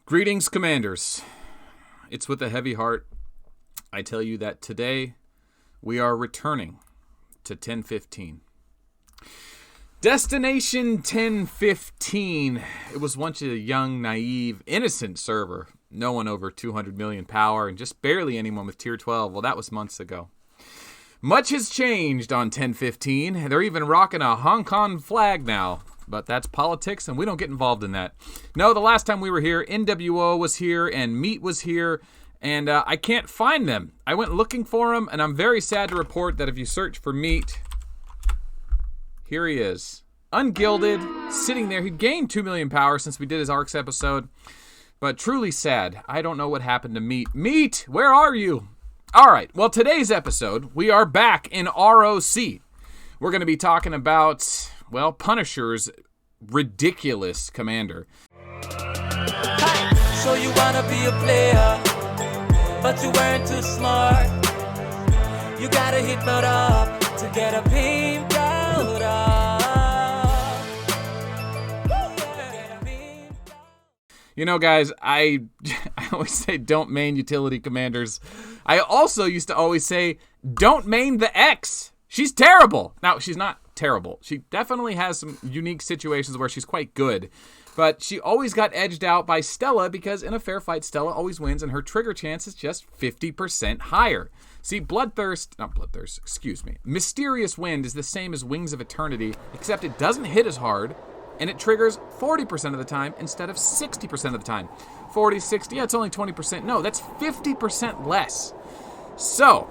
Greetings, Commanders. It's with a heavy heart I tell you that today we are returning to 1015. Destination 1015. It was once a young, naive, innocent server. No one over 200 million power and just barely anyone with tier 12. Well, that was months ago. Much has changed on 1015. They're even rocking a Hong Kong flag now. But that's politics, and we don't get involved in that. No, the last time we were here, NWO was here, and Meat was here, and I can't find them. I went looking for them, and I'm very sad to report that if you search for Meat, here he is. Ungilded, sitting there. He gained 2 million power since we did his ARCs episode, but truly sad. I don't know what happened to Meat. Meat, where are you? All right, well, today's episode, we are back in RoC. We're going to be talking about... well, Punisher's ridiculous commander. So you wanna be a player, but you weren't too smart. You gotta hit Melt up to get a pink out up. You know, guys, I always say don't main utility commanders. I also used to always say don't main the X. She's terrible. Now, she's not terrible. She definitely has some unique situations where she's quite good, but she always got edged out by Stella because in a fair fight, Stella always wins and her trigger chance is just 50% higher. See, Mysterious Wind is the same as Wings of Eternity, except it doesn't hit as hard and it triggers 40% of the time instead of 60% of the time. 40, 60, yeah, it's only 20%. No, that's 50% less. So,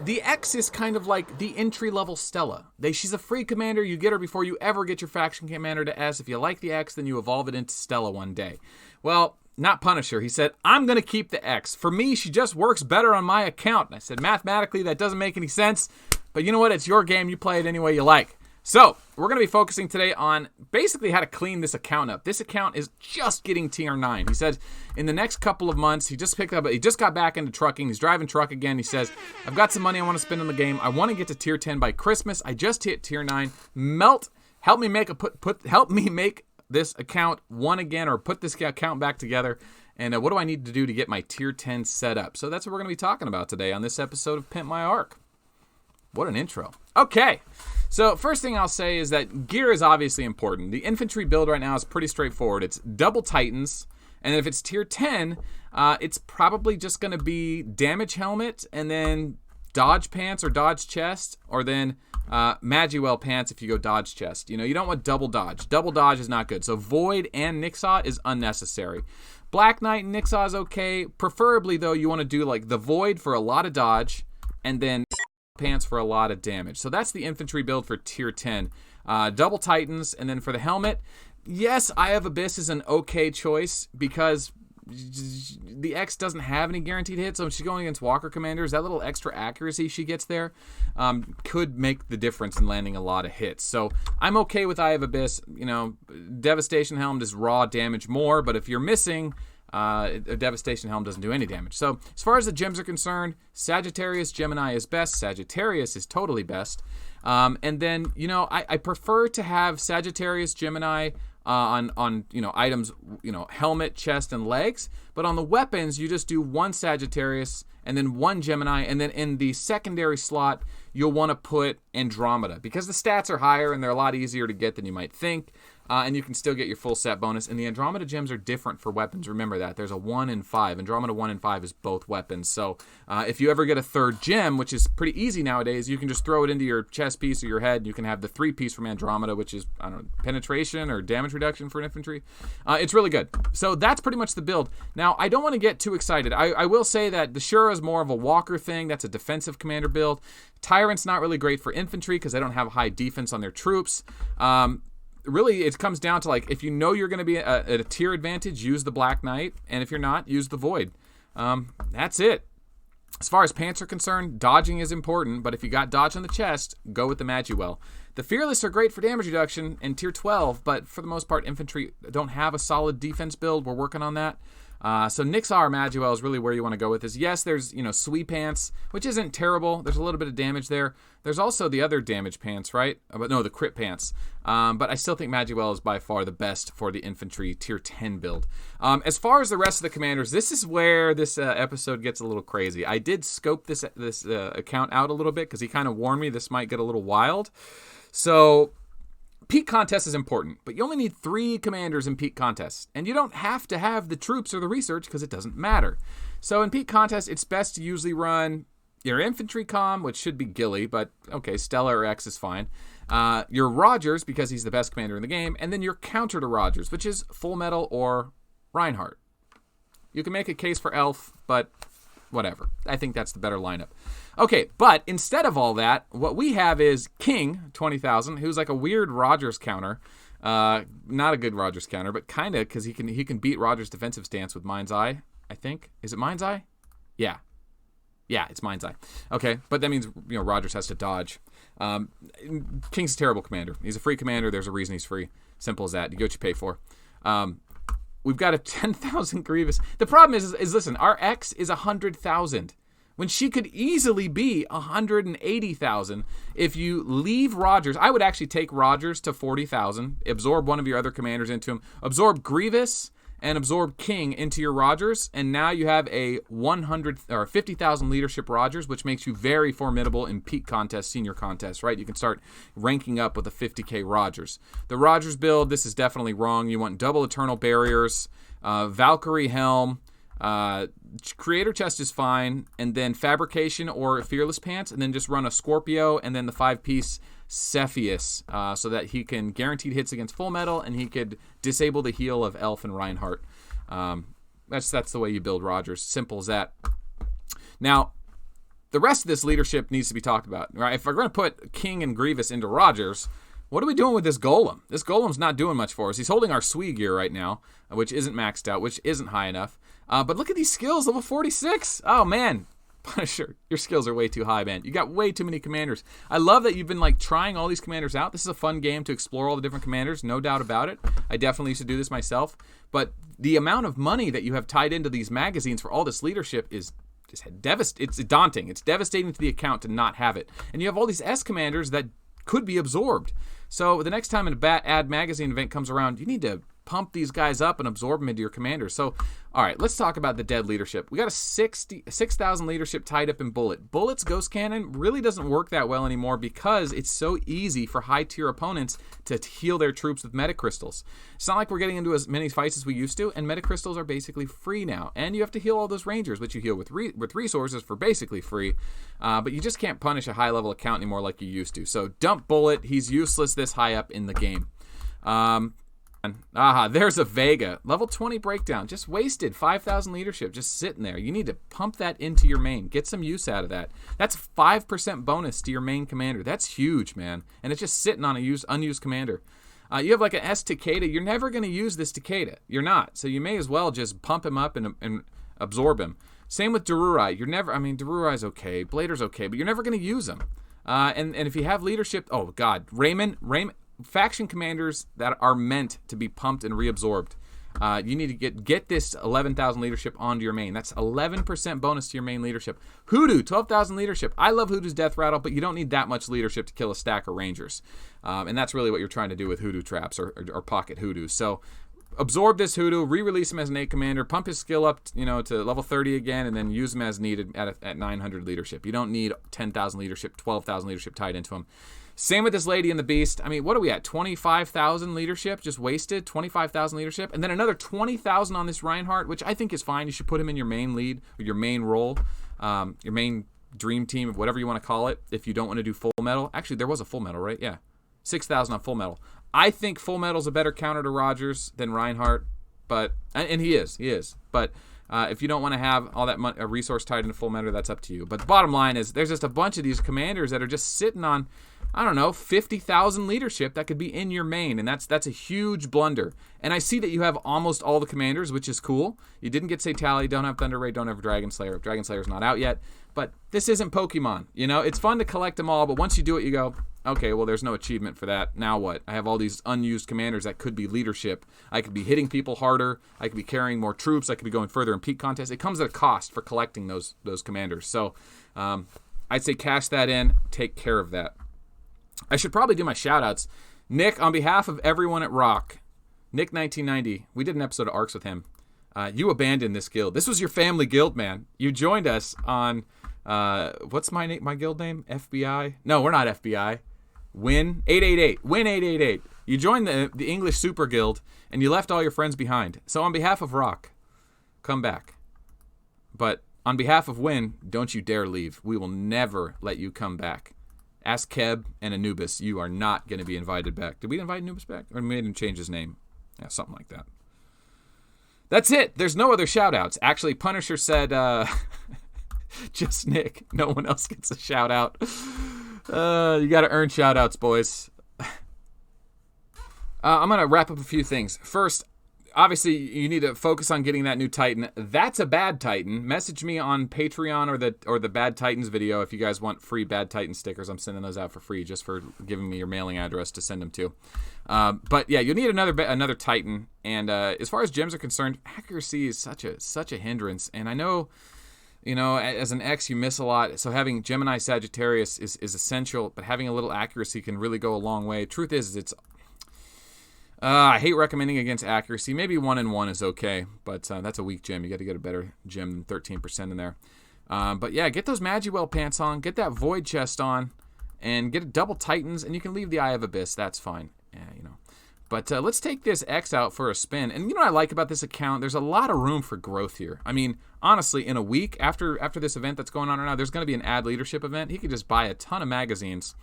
the X is kind of like the entry-level Stella. She's a free commander. You get her before you ever get your faction commander to S. If you like the X, then you evolve it into Stella one day. Well, not Punisher. He said, I'm going to keep the X. For me, she just works better on my account. And I said, mathematically, that doesn't make any sense. But you know what? It's your game. You play it any way you like. So, we're going to be focusing today on basically how to clean this account up. This account is just getting tier 9. He said in the next couple of months, he just got back into trucking. He's driving truck again. He says, I've got some money I want to spend on the game. I want to get to tier 10 by Christmas. I just hit tier 9. Melt, help me make help me make this account one again, or put this account back together. And what do I need to do to get my tier 10 set up? So that's what we're going to be talking about today on this episode of Pimp My Arc. What an intro. Okay. So first thing I'll say is that gear is obviously important. The infantry build right now is pretty straightforward. It's double Titans, and if it's tier 10, it's probably just going to be damage helmet and then dodge pants or dodge chest, or then Magiwell pants if you go dodge chest. You know, you don't want double dodge. Double dodge is not good. So Void and Nixaw is unnecessary. Black Knight and Nixaw is okay. Preferably, though, you want to do like the Void for a lot of dodge and then pants for a lot of damage. So that's the infantry build for tier 10. Double Titans, and then for the helmet, yes, Eye of Abyss is an okay choice because the X doesn't have any guaranteed hits. So when she's going against Walker commanders, that little extra accuracy she gets there could make the difference in landing a lot of hits. So I'm okay with Eye of Abyss. You know, Devastation Helm does raw damage more, but if you're missing, a Devastation Helm doesn't do any damage. So as far as the gems are concerned, Sagittarius Gemini is best. Sagittarius is totally best. And then, you know, I prefer to have Sagittarius Gemini on you know, items, you know, helmet, chest, and legs. But on the weapons, you just do one Sagittarius and then one Gemini. And then in the secondary slot, you'll want to put Andromeda because the stats are higher and they're a lot easier to get than you might think. And you can still get your full set bonus. And the Andromeda gems are different for weapons. Remember that. There's a 1 in 5. Andromeda 1 in 5 is both weapons. So if you ever get a third gem, which is pretty easy nowadays, you can just throw it into your chest piece or your head. And you can have the 3-piece from Andromeda, which is, I don't know, penetration or damage reduction for infantry. It's really good. So that's pretty much the build. Now, I don't want to get too excited. I will say that the Shura is more of a walker thing. That's a defensive commander build. Tyrant's not really great for infantry because they don't have high defense on their troops. Really, it comes down to, like, if you know you're going to be at a tier advantage, use the Black Knight, and if you're not, use the Void. That's it. As far as pants are concerned, dodging is important, but if you got dodge on the chest, go with the Magiwell. The Fearless are great for damage reduction in tier 12, but for the most part, infantry don't have a solid defense build. We're working on that. So Nixar Maduel is really where you want to go with this. Yes, there's, Sweet Pants, which isn't terrible. There's a little bit of damage there. There's also the other damage pants, right? But no, the crit pants. But I still think Maduel is by far the best for the infantry tier 10 build. As far as the rest of the commanders, this is where this episode gets a little crazy. I did scope this account out a little bit because he kind of warned me this might get a little wild. So peak contest is important, but you only need 3 commanders in peak contests, and you don't have to have the troops or the research because it doesn't matter. So in peak contest, it's best to usually run your infantry comm, which should be Gilly, but okay, Stella or X is fine. Your Rogers, because he's the best commander in the game, and then your counter to Rogers, which is Full Metal or Reinhardt. You can make a case for Elf, but whatever. I think that's the better lineup. Okay, but instead of all that, what we have is King 20,000, who's like a weird Rogers counter. Not a good Rogers counter, but kind of, because he can beat Rogers' defensive stance with Mind's Eye, I think. Is it Mind's Eye? Yeah. Yeah, it's Mind's Eye. Okay, but that means Rogers has to dodge. King's a terrible commander. He's a free commander. There's a reason he's free. Simple as that. You get what you pay for. We've got a 10,000 Grievous. The problem is listen, our X is 100,000. When she could easily be 180,000 if you leave Rogers. I would actually take Rogers to 40,000, absorb one of your other commanders into him, absorb Grievous, and absorb King into your Rogers, and now you have a 100 or 50,000 leadership Rogers, which makes you very formidable in peak contests, senior contests, right? You can start ranking up with a 50k Rogers. The Rogers build, this is definitely wrong. You want double Eternal Barriers, Valkyrie Helm, Creator Chest is fine, and then Fabrication or Fearless Pants, and then just run a Scorpio, and then the 5-piece Cepheus, so that he can guaranteed hits against Full Metal, and he could disable the heal of Elf and Reinhardt. That's the way you build Rogers. Simple as that. Now, the rest of this leadership needs to be talked about. Right? If we're going to put King and Grievous into Rogers, what are we doing with this Golem? This Golem's not doing much for us. He's holding our Sui gear right now, which isn't maxed out, which isn't high enough. But look at these skills, level 46. Oh, man. Punisher, your skills are way too high, man. You got way too many commanders. I love that you've been trying all these commanders out. This is a fun game to explore all the different commanders, no doubt about it. I definitely used to do this myself. But the amount of money that you have tied into these magazines for all this leadership is it's daunting. It's devastating to the account to not have it. And you have all these S commanders that could be absorbed. So the next time an ad magazine event comes around, you need to pump these guys up and absorb them into your commanders. So, all right, let's talk about the dead leadership. We got a 6,000 leadership tied up in Bullet. Bullet's Ghost Cannon really doesn't work that well anymore because it's so easy for high-tier opponents to heal their troops with metacrystals. It's not like we're getting into as many fights as we used to, and metacrystals are basically free now. And you have to heal all those rangers, which you heal with resources for basically free. But you just can't punish a high-level account anymore like you used to. So dump Bullet. He's useless this high up in the game. There's a Vega. Level 20 breakdown. Just wasted 5,000 leadership just sitting there. You need to pump that into your main. Get some use out of that. That's 5% bonus to your main commander. That's huge, man. And it's just sitting on a unused commander. You have like an S Takeda. You're never going to use this Takeda. You're not. So you may as well just pump him up and absorb him. Same with Darurai. Darurai's okay. Blader's okay, but you're never going to use him. And if you have leadership, oh God, Raymond, faction commanders that are meant to be pumped and reabsorbed. You need to get this 11,000 leadership onto your main. That's 11% bonus to your main leadership. Hoodoo, 12,000 leadership. I love Hoodoo's Death Rattle, but you don't need that much leadership to kill a stack of Rangers. And that's really what you're trying to do with Hoodoo traps or pocket Hoodoos. So absorb this Hoodoo, re-release him as an 8 commander, pump his skill up to level 30 again, and then use him as needed at 900 leadership. You don't need 10,000 leadership, 12,000 leadership tied into him. Same with this Lady and the Beast. What are we at? 25,000 leadership just wasted. 25,000 leadership. And then another 20,000 on this Reinhardt, which I think is fine. You should put him in your main lead or your main role, your main dream team, whatever you want to call it, if you don't want to do Full Metal. Actually, there was a Full Metal, right? Yeah. 6,000 on Full Metal. I think Full Metal's a better counter to Rogers than Reinhardt, and he is. But if you don't want to have all that resource tied into Full Metal, that's up to you. But the bottom line is there's just a bunch of these commanders that are just sitting on 50,000 leadership that could be in your main, and that's a huge blunder. And I see that you have almost all the commanders, which is cool. You didn't get Satali, don't have Thunder Ray, don't have Dragon Slayer. Dragon Slayer's not out yet, but this isn't Pokemon. It's fun to collect them all, but once you do it, you go, Okay, well, there's no achievement for that. Now what? I have all these unused commanders that could be leadership. I could be hitting people harder. I could be carrying more troops. I could be going further in peak contests. It comes at a cost for collecting those commanders. So I'd say cash that in. Take care of that. I should probably do my shout-outs. Nick, on behalf of everyone at RoC, Nick 1990, we did an episode of Arcs with him. You abandoned this guild. This was your family guild, man. You joined us on, what's my guild name? FBI? No, we're not FBI. Win 888. Win 888. You joined the English Super Guild, and you left all your friends behind. So on behalf of RoC, come back. But on behalf of Win, don't you dare leave. We will never let you come back. Ask Keb and Anubis. You are not going to be invited back. Did we invite Anubis back? Or made him change his name? Yeah, something like that. That's it. There's no other shout-outs. Actually, Punisher said, just Nick. No one else gets a shout-out. You got to earn shout-outs, boys. I'm going to wrap up a few things. First, obviously, you need to focus on getting that new Titan. That's a bad Titan. Message me on Patreon or the Bad Titans video if you guys want free Bad Titan stickers. I'm sending those out for free just for giving me your mailing address to send them to. But yeah, you need another Titan. And as far as gems are concerned, accuracy is such a hindrance. And I know, as an X, you miss a lot. So having Gemini Sagittarius is essential, but having a little accuracy can really go a long way. Truth is, it's I hate recommending against accuracy. Maybe 1 and 1 is okay, but that's a weak gem. You got to get a better gem than 13% in there. But yeah, get those Magiwell pants on, get that Void chest on, and get a double Titans, and you can leave the Eye of Abyss. That's fine. Yeah, But let's take this X out for a spin. And you know what I like about this account? There's a lot of room for growth here. I mean, honestly, in a week after this event that's going on right now, there's going to be an ad leadership event. He could just buy a ton of magazines,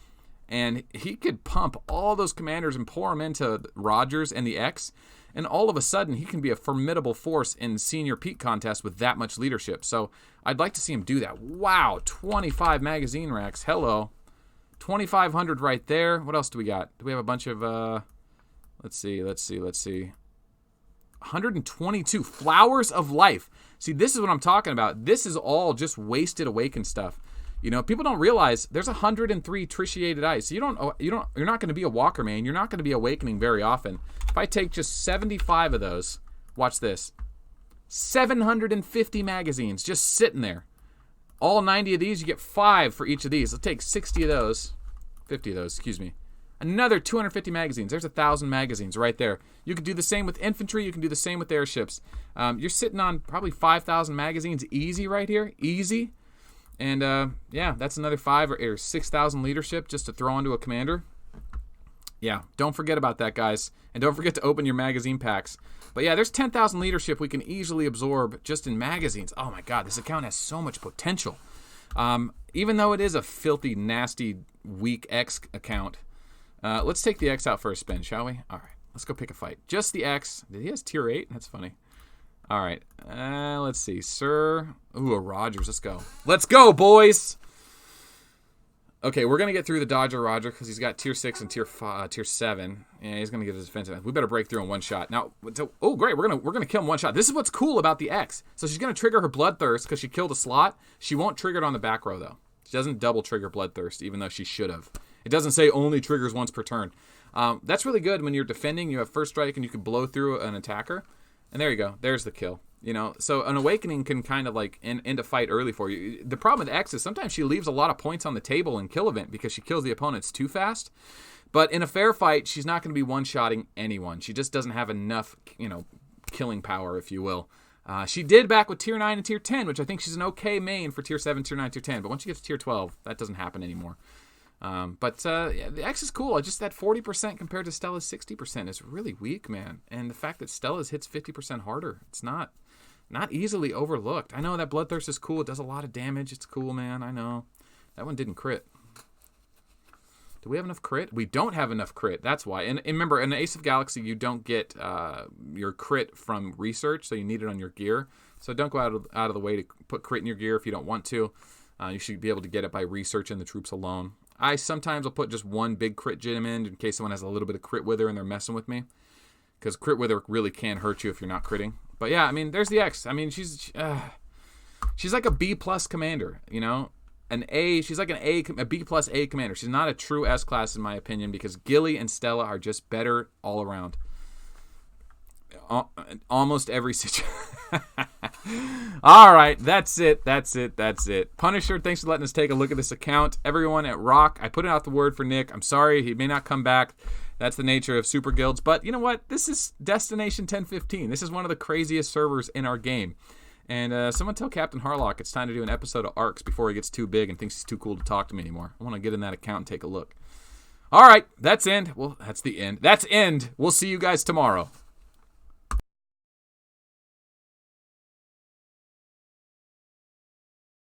and he could pump all those commanders and pour them into Rogers and the X, and all of a sudden he can be a formidable force in senior peak contests with that much leadership. So I'd like to see him do that. Wow, 25 magazine racks. Hello. 2,500 right there. What else do we got? Do we have a bunch of, let's see. 122 Flowers of Life. See, this is what I'm talking about. This is all just wasted Awaken stuff. People don't realize there's 103 Tritiated Ice. So you're not going to be a Walker main. You're not going to be awakening very often. If I take just 75 of those, watch this. 750 magazines just sitting there. All 90 of these, you get 5 for each of these. Let's take 50 of those, excuse me. Another 250 magazines. There's 1,000 magazines right there. You can do the same with infantry. You can do the same with airships. You're sitting on probably 5,000 magazines easy right here. Easy. And, yeah, that's another 5 or 6,000 leadership just to throw onto a commander. Yeah, don't forget about that, guys. And don't forget to open your magazine packs. But, yeah, there's 10,000 leadership we can easily absorb just in magazines. Oh, my God, this account has so much potential. Even though it is a filthy, nasty, weak X account, let's take the X out for a spin, shall we? All right, let's go pick a fight. Just the X. He has tier 8? That's funny. All right, let's see. Sir. Ooh, a Rogers. Let's go. Let's go, boys. Okay, we're going to get through the Dodger Roger because he's got tier 6 and tier 7. Yeah, he's going to get his defensive. We better break through in one shot. Now, oh, great. We're gonna kill him one shot. This is what's cool about the X. So she's going to trigger her Bloodthirst because she killed a slot. She won't trigger it on the back row, though. She doesn't double trigger Bloodthirst, even though she should have. It doesn't say only triggers once per turn. That's really good when you're defending. You have first strike and you can blow through an attacker. And there you go. There's the kill. So an Awakening can kind of like end a fight early for you. The problem with X is sometimes she leaves a lot of points on the table in kill event because she kills the opponents too fast. But in a fair fight, she's not going to be one-shotting anyone. She just doesn't have enough, killing power, if you will. She did back with tier 9 and tier 10, which I think she's an okay main for tier 7, tier 9, tier 10. But once you get to tier 12, that doesn't happen anymore. But yeah, the X is cool. Just that 40% compared to Stella's 60% is really weak, man. And the fact that Stella's hits 50% harder, it's not easily overlooked. I know that Bloodthirst is cool. It does a lot of damage. It's cool, man. I know. That one didn't crit. Do we have enough crit? We don't have enough crit. That's why. And remember, in the Ace of Galaxy, you don't get your crit from research, so you need it on your gear. So don't go out of the way to put crit in your gear if you don't want to. You should be able to get it by researching the troops alone. I sometimes will put just one big crit gem in case someone has a little bit of crit wither and they're messing with me. Because crit wither really can hurt you if you're not critting. But yeah, I mean, there's the X. I mean, she's like a B+ commander, an A. She's like a B plus A commander. She's not a true S class in my opinion because Gilly and Stella are just better all around. Almost every situation. All right, that's it. Punisher, thanks for letting us take a look at this account. Everyone at RoC, I put out the word for Nick. I'm sorry, he may not come back. That's the nature of super guilds. But you know what? This is Destination 1015. This is one of the craziest servers in our game. And someone tell Captain Harlock it's time to do an episode of ARCs before he gets too big and thinks he's too cool to talk to me anymore. I want to get in that account and take a look. All right, that's end. Well, that's the end. That's end. We'll see you guys tomorrow.